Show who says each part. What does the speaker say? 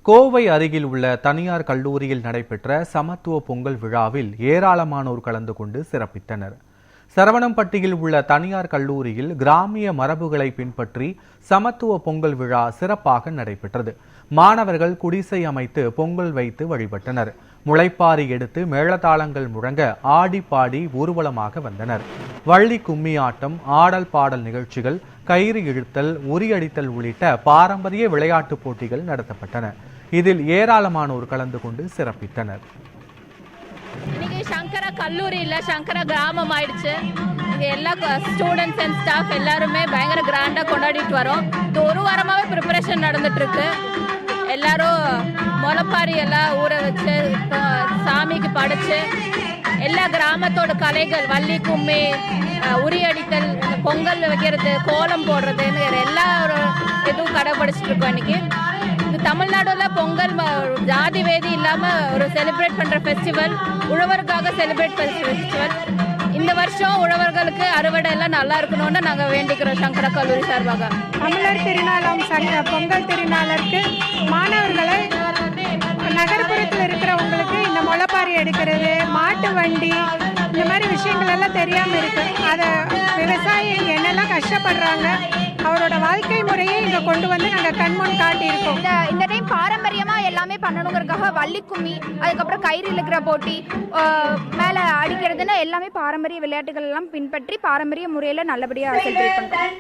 Speaker 1: கோவை அருகில் உள்ள தனியார் கல்லூரியில் நடைபெற்ற சமத்துவ பொங்கல் விழாவில் ஏராளமானோர் கலந்து கொண்டு சிறப்பித்தனர். சரவணம்பட்டியில் உள்ள தனியார் கல்லூரியில் கிராமிய மரபுகளை பின்பற்றி சமத்துவ பொங்கல் விழா சிறப்பாக நடைபெற்றது. மாணவர்கள் குடிசை அமைத்து பொங்கல் வைத்து வழிபட்டனர். முளைப்பாரி எடுத்து மேளதாளங்கள் முழங்க ஆடி பாடி ஊர்வலமாக வந்தனர். வள்ளி கும்மி ஆட்டம், ஆடல் பாடல் நிகழ்ச்சிகள், கயிறு இழுத்தல், உரியடித்தல் உள்ளிட்ட பாரம்பரிய விளையாட்டுப் போட்டிகள் நடத்தப்பட்டன. இதில் ஏராளமானோர் கலந்து கொண்டு சிறப்பித்தனர்.
Speaker 2: இன்னைக்கு சங்கர கல்லூரி இல்ல, சங்கர கிராமம் ஆயிடுச்சு. இங்க எல்லா ஸ்டூடெண்ட்ஸ் அண்ட் ஸ்டாஃப் எல்லாருமே பயங்கர கிராண்டா கொண்டாடிட்டு வரோம். இது ஒரு வாரமாவே ப்ரிப்பரேஷன் நடந்துட்டு இருக்கு. எல்லாரும் முளைப்பாரி எல்லாம் ஊற வச்சு சாமிக்கு படைச்சு எல்லா கிராமத்தோட கலைகள், வள்ளி கும்மி, உரியடித்தல், பொங்கல் வைக்கிறது, கோலம் போடுறதுன்னு எல்லா இதுவும் கடைபிடிச்சிட்டு இருக்கோம். இன்னைக்கு இது தமிழ்நாடுல பொங்கல் ஜாதி வேதி இல்லாம ஒரு செலிப்ரேட் பண்ற ஃபெஸ்டிவல், உழவருக்காக செலிப்ரேட் ஃபெஸ்டிவல். இந்த வருஷம் உழவர்களுக்கு அறுவடை எல்லாம் நல்லா இருக்கணும்னு நாங்க வேண்டிக்கிறோம். சங்கர கல்லூரி சார்பாக
Speaker 3: தமிழர் திருநாளாம் பொங்கல் திருநாளுக்கு மாணவர்களை நகர்ப்புறத்தில் இருக்கிறவங்களுக்கு இந்த முளைப்பாரி எடுக்கிறது, மாட்டு வண்டி, இந்த மாதிரி விஷயங்கள் எல்லாம் தெரியாம இருக்கு. அதை விவசாயி என்னெல்லாம் கஷ்டப்படுறாங்க, அவரோட வாழ்க்கை முறையை இங்க கொண்டு வந்து நாங்க கண்முன் காட்டியிருக்கோம்.
Speaker 4: இந்த டைம் பாரம்பரியமா எல்லாமே பண்ணணுங்கிறதுக்காக வள்ளி கும்மி, அதுக்கப்புறம் கயிறு இழுக்கிற போட்டி, மேல அடிக்கிறதுன்னு எல்லாமே பாரம்பரிய விளையாட்டுகள் எல்லாம் பின்பற்றி பாரம்பரிய முறையில நல்லபடியா செலிப்ரேட் பண்றோம்.